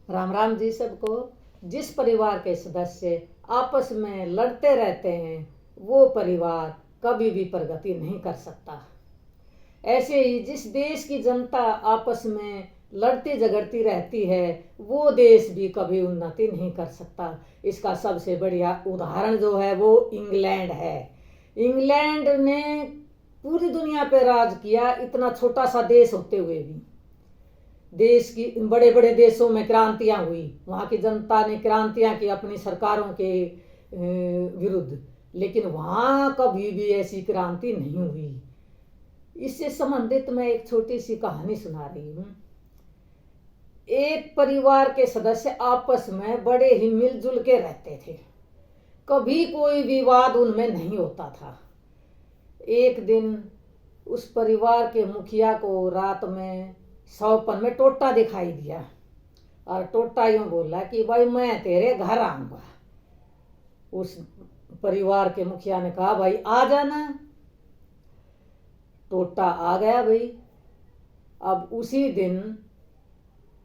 राम राम जी सबको। जिस परिवार के सदस्य आपस में लड़ते रहते हैं वो परिवार कभी भी प्रगति नहीं कर सकता। ऐसे ही जिस देश की जनता आपस में लड़ती झगड़ती रहती है वो देश भी कभी उन्नति नहीं कर सकता। इसका सबसे बढ़िया उदाहरण जो है वो इंग्लैंड है। इंग्लैंड ने पूरी दुनिया पे राज किया, इतना छोटा सा देश होते हुए भी। देश की बड़े बड़े देशों में क्रांतियां हुई, वहाँ की जनता ने क्रांतियां की अपनी सरकारों के विरुद्ध, लेकिन वहाँ कभी भी ऐसी क्रांति नहीं हुई। इससे संबंधित मैं एक छोटी सी कहानी सुना रही हूँ। एक परिवार के सदस्य आपस में बड़े ही मिलजुल के रहते थे, कभी कोई विवाद उनमें नहीं होता था। एक दिन उस परिवार के मुखिया को रात में सौपन में टोटा दिखाई दिया और टोटा यूं बोला कि भाई मैं तेरे घर आऊंगा। उस परिवार के मुखिया ने कहा भाई आ जाना। टोटा आ गया भाई। अब उसी दिन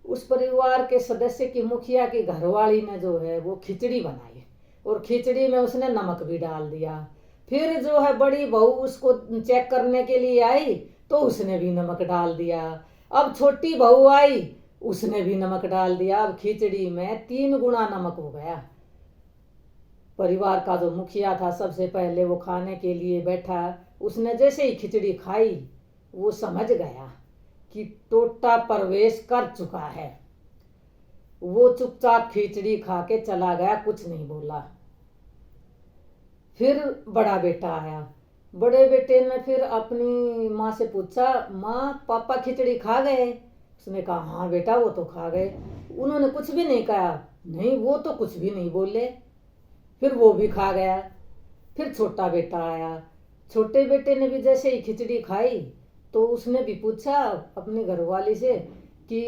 उस परिवार के सदस्य की मुखिया की घरवाली ने जो है वो खिचड़ी बनाई और खिचड़ी में उसने नमक भी डाल दिया। फिर जो है बड़ी बहू उसको चेक करने के लिए आई तो उसने भी नमक डाल दिया। अब छोटी बहू आई, उसने भी नमक डाल दिया। अब खिचड़ी में 3 गुना नमक हो गया। परिवार का जो मुखिया था सबसे पहले वो खाने के लिए बैठा। उसने जैसे ही खिचड़ी खाई वो समझ गया कि टोटा प्रवेश कर चुका है। वो चुपचाप खिचड़ी खा के चला गया, कुछ नहीं बोला। फिर बड़ा बेटा आया। बड़े बेटे ने फिर अपनी माँ से पूछा, माँ पापा खिचड़ी खा गए? उसने कहा हाँ बेटा वो तो खा गए। उन्होंने कुछ भी नहीं कहा, नहीं वो तो कुछ भी नहीं बोले। फिर वो भी खा गया। फिर छोटा बेटा आया। छोटे बेटे ने भी जैसे ही खिचड़ी खाई तो उसने भी पूछा अपनी घरवाली से कि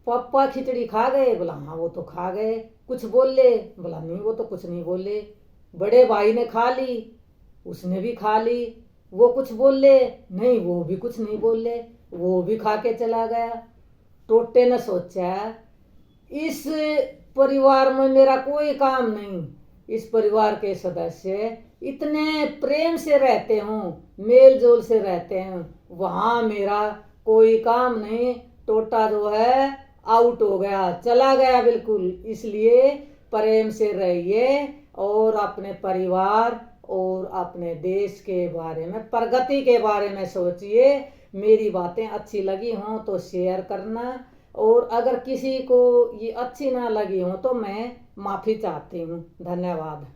पापा खिचड़ी खा गए? बोला हाँ वो तो खा गए। कुछ बोले? बोला नहीं वो तो कुछ नहीं बोले। बड़े भाई ने खा ली, उसने भी खा ली। वो कुछ बोले? नहीं वो भी कुछ नहीं बोले, वो भी खा के चला गया। टोटे ने सोचा इस परिवार में मेरा कोई काम नहीं। इस परिवार के सदस्य इतने प्रेम से रहते हों, मेल जोल से रहते हैं, वहाँ मेरा कोई काम नहीं। टोटा जो है आउट हो गया, चला गया बिल्कुल। इसलिए प्रेम से रहिए और अपने परिवार और अपने देश के बारे में, प्रगति के बारे में सोचिए। मेरी बातें अच्छी लगी हों तो शेयर करना, और अगर किसी को ये अच्छी ना लगी हो तो मैं माफ़ी चाहती हूँ। धन्यवाद।